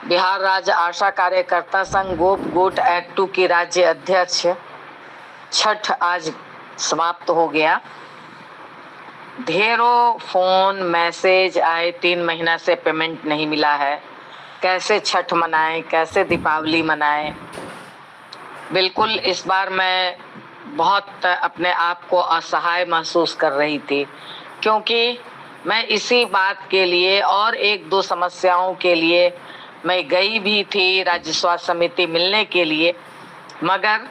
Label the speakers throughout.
Speaker 1: बिहार राज्य आशा कार्यकर्ता संघ गोप गुट एक्ट 2 की राज्य अध्यक्ष। छठ आज समाप्त हो गया। ढेरों फोन मैसेज आए, 3 महीना से पेमेंट नहीं मिला है, कैसे छठ मनाएं, कैसे दीपावली मनाएं। बिल्कुल इस बार मैं बहुत अपने आप को असहाय महसूस कर रही थी, क्योंकि मैं इसी बात के लिए और 1-2 समस्याओं के लिए मैं गई भी थी राज्य स्वास्थ्य समिति मिलने के लिए, मगर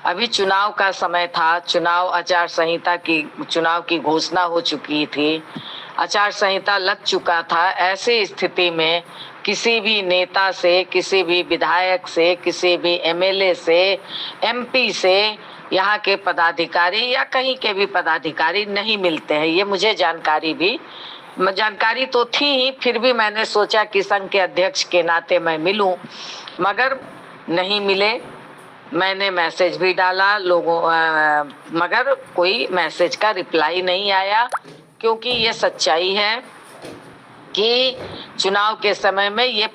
Speaker 1: अभी चुनाव का समय था। चुनाव की घोषणा हो चुकी थी, आचार संहिता लग चुका था। ऐसी स्थिति में किसी भी नेता से, किसी भी विधायक से, किसी भी एमएलए से, एमपी से, यहाँ के पदाधिकारी या कहीं के भी पदाधिकारी नहीं मिलते हैं। ये मुझे जानकारी तो थी ही, फिर भी मैंने सोचा कि संघ के अध्यक्ष के नाते मैं मिलूं, मगर नहीं मिले। मैंने मैसेज भी डाला मगर कोई मैसेज का रिप्लाई नहीं आया, क्योंकि ये सच्चाई है कि चुनाव के समय में ये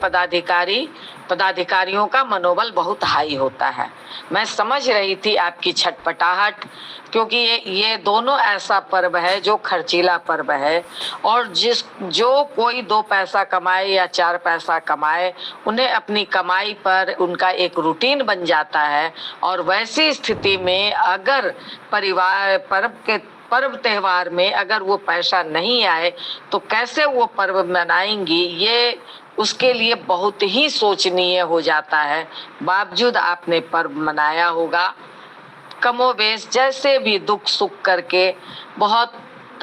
Speaker 1: पदाधिकारियों का मनोबल बहुत हाई होता है। मैं समझ रही थी आपकी छटपटाहट, क्योंकि ये दोनों ऐसा पर्व है जो खर्चीला पर्व है, और जो कोई 2 पैसा कमाए या 4 पैसा कमाए, उन्हें अपनी कमाई पर उनका एक रूटीन बन जाता है। और वैसी स्थिति में अगर पर्व त्योहार में अगर वो पैसा नहीं आए तो कैसे वो पर्व मनाएंगी, ये उसके लिए बहुत ही सोचनीय हो जाता है। बावजूद आपने पर्व मनाया होगा, कमोबेश जैसे भी दुख सुख करके। बहुत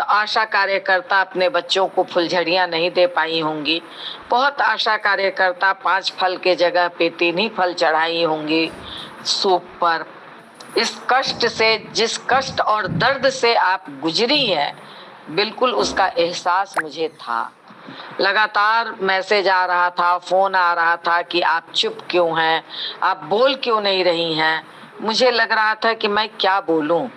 Speaker 1: आशा कार्यकर्ता अपने बच्चों को फुलझड़ियां नहीं दे पाई होंगी, बहुत आशा कार्यकर्ता 5 फल के जगह पे 3 ही फल चढ़ाई होंगी सूप पर। इस कष्ट से, जिस कष्ट और दर्द से आप गुजरी हैं, बिल्कुल उसका एहसास मुझे था। लगातार मैसेज आ रहा था, फोन आ रहा था कि आप चुप क्यों हैं, आप बोल क्यों नहीं रही हैं। मुझे लग रहा था कि मैं क्या बोलूं।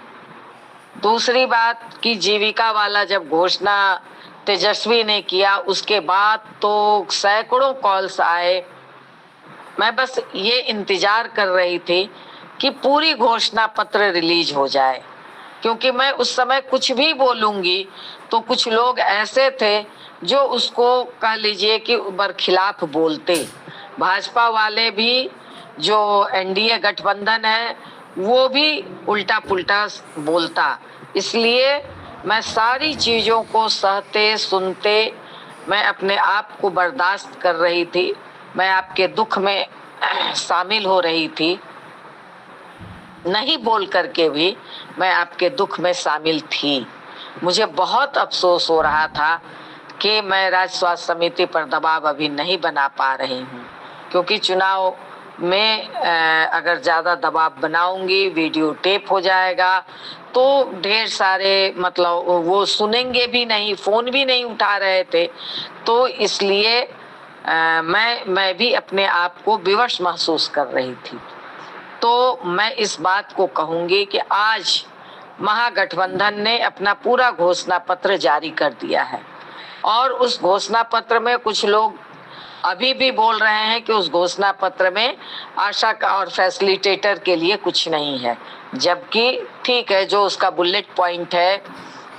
Speaker 1: दूसरी बात कि जीविका वाला जब घोषणा तेजस्वी ने किया, उसके बाद तो सैकड़ों कॉल्स आए। मैं बस ये इंतजार कर रही थी कि पूरी घोषणा पत्र रिलीज हो जाए, क्योंकि मैं उस समय कुछ भी बोलूंगी तो कुछ लोग ऐसे थे जो उसको कह लीजिए कि बरखिलाफ बोलते। भाजपा वाले भी, जो एनडीए गठबंधन है, वो भी उल्टा पुल्टा बोलता। इसलिए मैं सारी चीजों को सहते सुनते मैं अपने आप को बर्दाश्त कर रही थी। मैं आपके दुख में शामिल हो रही थी, नहीं बोल करके भी मैं आपके दुख में शामिल थी। मुझे बहुत अफसोस हो रहा था कि मैं राज्य स्वास्थ्य समिति पर दबाव अभी नहीं बना पा रही हूँ, क्योंकि चुनाव में अगर ज़्यादा दबाव बनाऊंगी, वीडियो टेप हो जाएगा तो ढेर सारे मतलब वो सुनेंगे भी नहीं, फ़ोन भी नहीं उठा रहे थे। तो इसलिए मैं भी अपने आप को विवश महसूस कर रही थी। तो मैं इस बात को कहूंगी कि आज महागठबंधन ने अपना पूरा घोषणा पत्र जारी कर दिया है, और उस घोषणा पत्र में कुछ लोग अभी भी बोल रहे हैं कि उस घोषणा पत्र में आशा का और फैसिलिटेटर के लिए कुछ नहीं है, जबकि ठीक है, जो उसका बुलेट पॉइंट है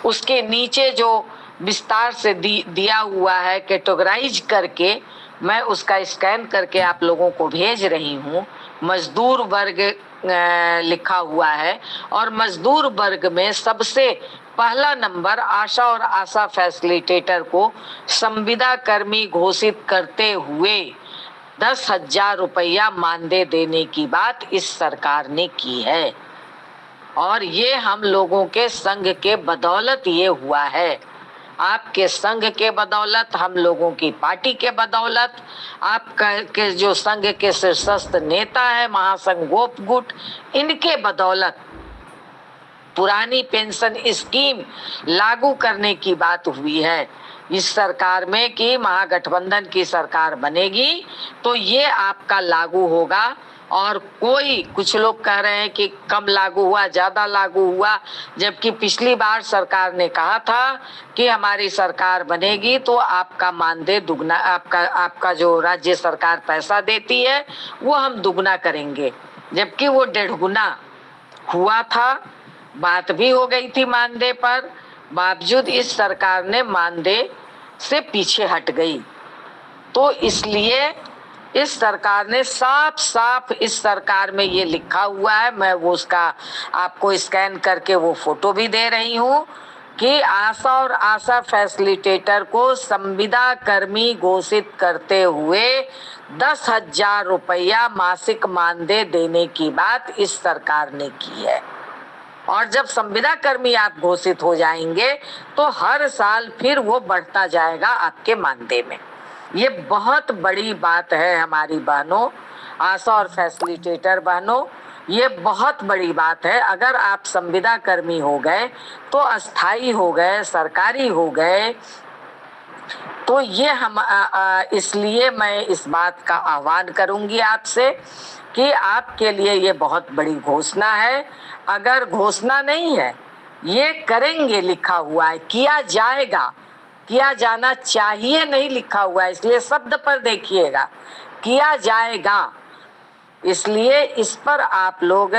Speaker 1: उसके नीचे जो विस्तार से दिया हुआ है कैटेगराइज करके, मैं उसका स्कैन करके आप लोगों को भेज रही हूँ। मजदूर वर्ग लिखा हुआ है, और मजदूर वर्ग में सबसे पहला नंबर आशा और आशा फैसिलिटेटर को संविदा कर्मी घोषित करते हुए 10,000 रुपया मानदेय देने की बात इस सरकार ने की है। और ये हम लोगों के संघ के बदौलत ये हुआ है, आपके संघ के बदौलत, हम लोगों की पार्टी के बदौलत, आपके जो संघ के शीर्षस्थ नेता है महासंघ गोप गुट, इनके बदौलत पुरानी पेंशन स्कीम लागू करने की बात हुई है इस सरकार में कि महागठबंधन की सरकार बनेगी तो ये आपका लागू होगा। और कोई, कुछ लोग कह रहे हैं कि कम लागू हुआ, ज्यादा लागू हुआ, जबकि पिछली बार सरकार ने कहा था कि हमारी सरकार बनेगी तो आपका मानदेय दुगना, आपका जो राज्य सरकार पैसा देती है वो हम दुगना करेंगे, जबकि वो 1.5 गुना हुआ था। बात भी हो गई थी मानदेय पर, बावजूद इस सरकार ने मानदेय से पीछे हट गई। तो इसलिए इस सरकार ने साफ साफ, इस सरकार में ये लिखा हुआ है, मैं वो उसका आपको स्कैन करके वो फोटो भी दे रही हूँ कि आशा और आशा फैसिलिटेटर को संविदा कर्मी घोषित करते हुए 10,000 रुपया मासिक मानदेय देने की बात इस सरकार ने की है। और जब संविदा कर्मी आप घोषित हो जाएंगे तो हर साल फिर वो बढ़ता जाएगा आपके मानदेय में। ये बहुत बड़ी बात है हमारी बहनों, आशा और फैसिलिटेटर बहनों, ये बहुत बड़ी बात है। अगर आप संविदा कर्मी हो गए तो अस्थाई हो गए, सरकारी हो गए, तो ये हम इसलिए मैं इस बात का आह्वान करूंगी आपसे कि आपके लिए ये बहुत बड़ी घोषणा है। अगर घोषणा नहीं है, ये करेंगे लिखा हुआ है, किया जाएगा, किया जाना चाहिए नहीं लिखा हुआ है, इसलिए शब्द पर देखिएगा, किया जाएगा। इसलिए इस पर आप लोग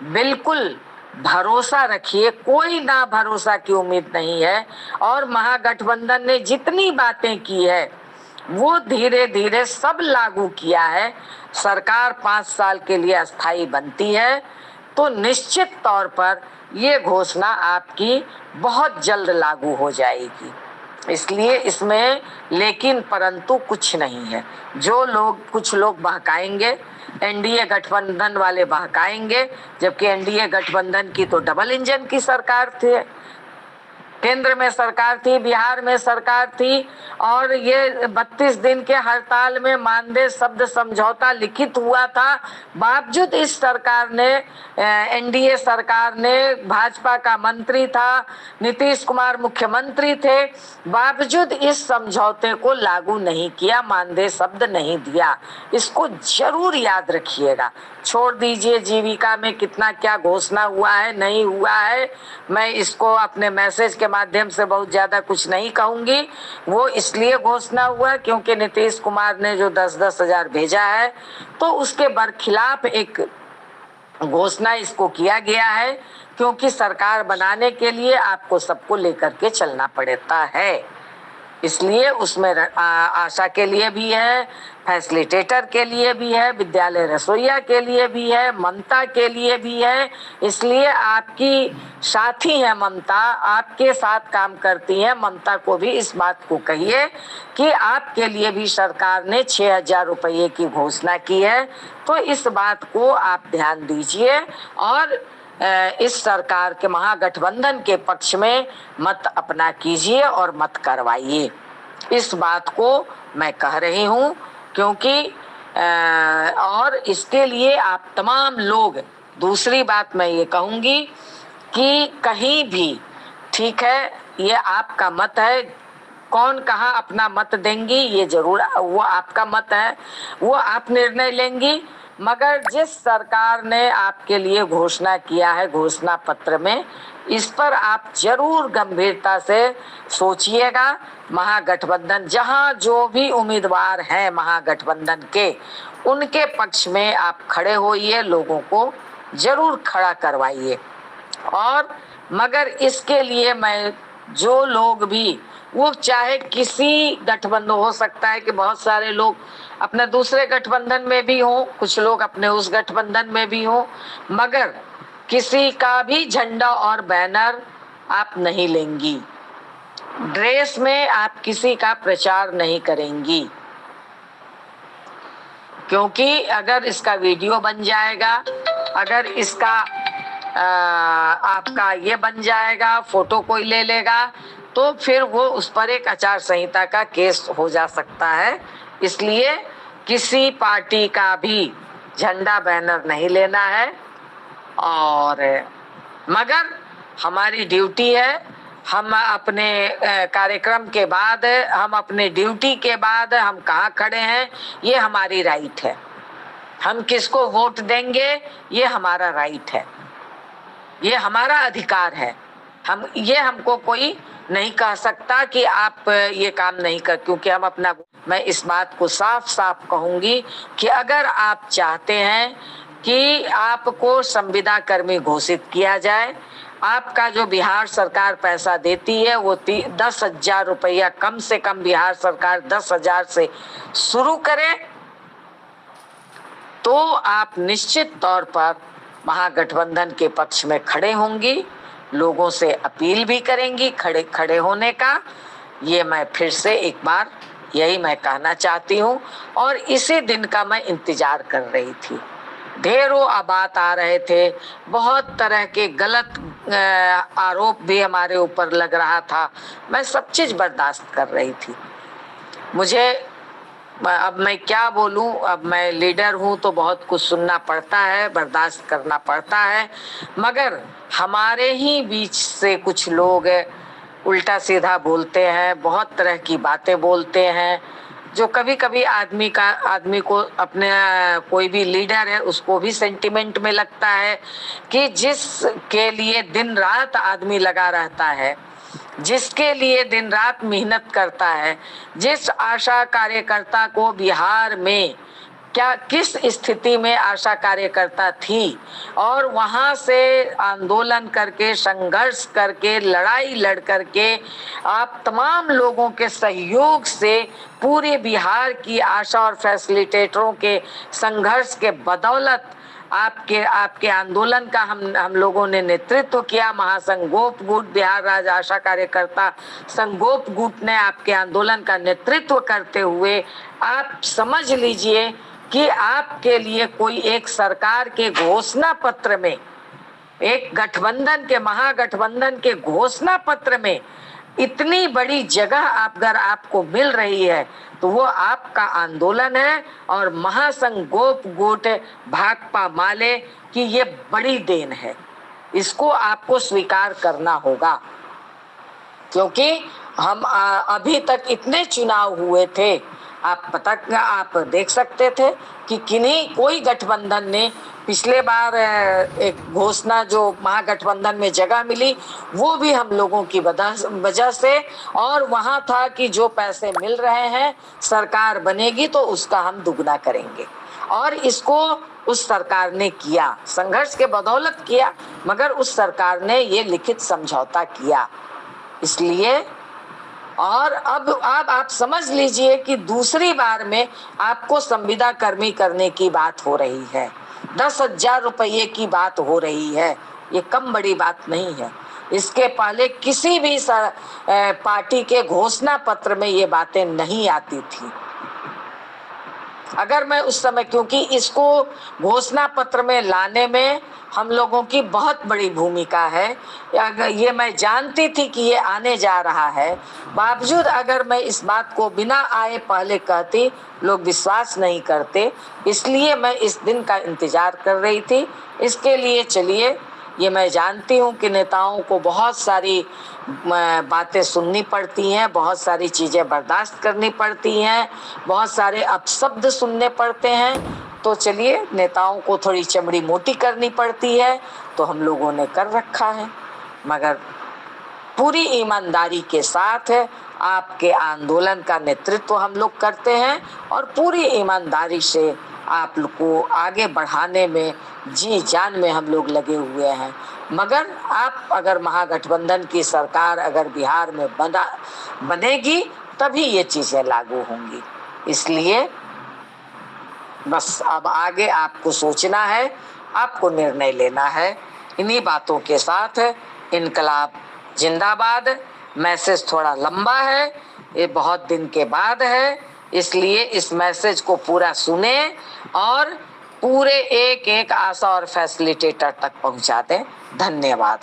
Speaker 1: बिल्कुल भरोसा रखिए, कोई ना भरोसा की उम्मीद नहीं है। और महागठबंधन ने जितनी बातें की है वो धीरे धीरे सब लागू किया है। सरकार 5 साल के लिए अस्थायी बनती है तो निश्चित तौर पर ये घोषणा आपकी बहुत जल्द लागू हो जाएगी। इसलिए इसमें लेकिन परंतु कुछ नहीं है। जो लोग, कुछ लोग बहकाएंगे, एनडीए गठबंधन वाले बहकाएंगे, जबकि एनडीए गठबंधन की तो डबल इंजन की सरकार थी, केंद्र में सरकार थी, बिहार में सरकार थी, और ये 32 दिन के हड़ताल में मानदेय शब्द समझौता लिखित हुआ था। बावजूद इस सरकार ने, एनडीए सरकार ने, भाजपा का मंत्री था, नीतीश कुमार मुख्यमंत्री थे, बावजूद इस समझौते को लागू नहीं किया, मानदेय शब्द नहीं दिया। इसको जरूर याद रखिएगा। छोड़ दीजिए जीविका में कितना क्या घोषणा हुआ है, नहीं हुआ है, मैं इसको अपने मैसेज के माध्यम से बहुत ज्यादा कुछ नहीं कहूंगी। वो इसलिए घोषणा हुआ क्योंकि नीतीश कुमार ने जो 10-10 हजार भेजा है तो उसके बरखिलाफ एक घोषणा इसको किया गया है, क्योंकि सरकार बनाने के लिए आपको सबको लेकर के चलना पड़ता है। इसलिए उसमें आशा के लिए भी है, फैसिलिटेटर के लिए भी है, विद्यालय रसोइया के लिए भी है, ममता के लिए भी है। इसलिए आपकी साथी है ममता, आपके साथ काम करती है, ममता को भी इस बात को कहिए कि आपके लिए भी सरकार ने 6,000 रुपये की घोषणा की है। तो इस बात को आप ध्यान दीजिए और इस सरकार के, महागठबंधन के पक्ष में मत अपना कीजिए और मत करवाइए। इस बात को मैं कह रही हूँ क्योंकि और इसके लिए आप तमाम लोग, दूसरी बात मैं ये कहूँगी कि कहीं भी, ठीक है, ये आपका मत है, कौन कहाँ अपना मत देंगी ये जरूर, वो आपका मत है, वो आप निर्णय लेंगी। मगर जिस सरकार ने आपके लिए घोषणा किया है घोषणा पत्र में, इस पर आप जरूर गंभीरता से सोचिएगा। महागठबंधन, जहां जो भी उम्मीदवार हैं महागठबंधन के, उनके पक्ष में आप खड़े होइए, लोगों को जरूर खड़ा करवाइए। और मगर इसके लिए मैं, जो लोग भी, वो चाहे किसी गठबंधन, हो सकता है कि बहुत सारे लोग अपने दूसरे गठबंधन में भी हों, कुछ लोग अपने उस गठबंधन में भी हों, मगर किसी का भी झंडा और बैनर आप नहीं लेंगी, ड्रेस में आप किसी का प्रचार नहीं करेंगी। क्योंकि अगर इसका वीडियो बन जाएगा, अगर इसका आपका ये बन जाएगा, फोटो कोई ले लेगा, तो फिर वो उस पर एक आचार संहिता का केस हो जा सकता है। इसलिए किसी पार्टी का भी झंडा बैनर नहीं लेना है। और मगर हमारी ड्यूटी है, हम अपने कार्यक्रम के बाद, हम अपने ड्यूटी के बाद हम कहाँ खड़े हैं, ये हमारी राइट है, हम किसको वोट देंगे ये हमारा राइट है, ये हमारा अधिकार है। हमको कोई नहीं कह सकता कि आप ये काम नहीं कर, क्योंकि हम अपना, मैं इस बात को साफ साफ कहूंगी कि अगर आप चाहते हैं कि आपको संविदा कर्मी घोषित किया जाए, आपका जो बिहार सरकार पैसा देती है वो 10,000 रुपया कम से कम बिहार सरकार 10,000 से शुरू करे, तो आप निश्चित तौर पर महागठबंधन के पक्ष में खड़े होंगी, लोगों से अपील भी करेंगी खड़े होने का। ये मैं फिर से एक बार यही मैं कहना चाहती हूँ, और इसी दिन का मैं इंतजार कर रही थी। ढेरों बात आ रहे थे, बहुत तरह के गलत आरोप भी हमारे ऊपर लग रहा था, मैं सब चीज बर्दाश्त कर रही थी। मुझे अब मैं क्या बोलूं, अब मैं लीडर हूं तो बहुत कुछ सुनना पड़ता है, बर्दाश्त करना पड़ता है, मगर हमारे ही बीच से कुछ लोग उल्टा सीधा बोलते हैं, बहुत तरह की बातें बोलते हैं, जो कभी कभी आदमी को अपने कोई भी लीडर है उसको भी सेंटिमेंट में लगता है कि जिसके लिए दिन रात आदमी लगा रहता है, जिसके लिए दिन रात मेहनत करता है, जिस आशा कार्यकर्ता को बिहार में क्या किस स्थिति में आशा कार्यकर्ता थी और वहां से आंदोलन करके, संघर्ष करके, लड़ाई लड़ करके आप तमाम लोगों के सहयोग से पूरे बिहार की आशा और फैसिलिटेटरों के संघर्ष के बदौलत आपके आंदोलन का हम लोगों ने नेतृत्व किया। महासंघ गोप गुट, बिहार राज्य आशा कार्यकर्ता संघ गोप गुट ने आपके आंदोलन का नेतृत्व करते हुए आप समझ लीजिए कि आपके लिए कोई एक सरकार के घोषणा पत्र में, एक गठबंधन के, महागठबंधन के घोषणा पत्र में इतनी बड़ी जगह अगर आपको मिल रही है तो वो आपका आंदोलन है और महासंघ गोप गुट भाकपा माले की ये बड़ी देन है। इसको आपको स्वीकार करना होगा, क्योंकि हम अभी तक इतने चुनाव हुए थे, आप देख सकते थे कि कोई गठबंधन ने पिछले बार एक घोषणा जो महागठबंधन में जगह मिली वो भी हम लोगों की वजह से, और वहां था कि जो पैसे मिल रहे हैं सरकार बनेगी तो उसका हम दुगना करेंगे, और इसको उस सरकार ने किया, संघर्ष के बदौलत किया, मगर उस सरकार ने ये लिखित समझौता किया। इसलिए और अब आप समझ लीजिए कि दूसरी बार में आपको संविदा कर्मी करने की बात हो रही है, 10,000 रुपये की बात हो रही है, ये कम बड़ी बात नहीं है। इसके पहले किसी भी पार्टी के घोषणा पत्र में ये बातें नहीं आती थी। अगर मैं उस समय, क्योंकि इसको घोषणा पत्र में लाने में हम लोगों की बहुत बड़ी भूमिका है, ये मैं जानती थी कि ये आने जा रहा है, बावजूद अगर मैं इस बात को बिना आए पहले कहती, लोग विश्वास नहीं करते, इसलिए मैं इस दिन का इंतजार कर रही थी। इसके लिए चलिए, ये मैं जानती हूँ कि नेताओं को बहुत सारी बातें सुननी पड़ती हैं, बहुत सारी चीज़ें बर्दाश्त करनी पड़ती हैं, बहुत सारे अपशब्द सुनने पड़ते हैं, तो चलिए नेताओं को थोड़ी चमड़ी मोटी करनी पड़ती है, तो हम लोगों ने कर रखा है, मगर पूरी ईमानदारी के साथ आपके आंदोलन का नेतृत्व हम लोग करते हैं और पूरी ईमानदारी से आप लोग को आगे बढ़ाने में जी जान में हम लोग लगे हुए हैं। मगर आप अगर महागठबंधन की सरकार अगर बिहार में बनेगी तभी ये चीज़ें लागू होंगी। इसलिए बस अब आगे आपको सोचना है, आपको निर्णय लेना है। इन्हीं बातों के साथ इनकलाब जिंदाबाद। मैसेज थोड़ा लंबा है, ये बहुत दिन के बाद है, इसलिए इस मैसेज को पूरा सुने और पूरे एक एक आशा और फैसिलिटेटर तक पहुंचा दें। धन्यवाद।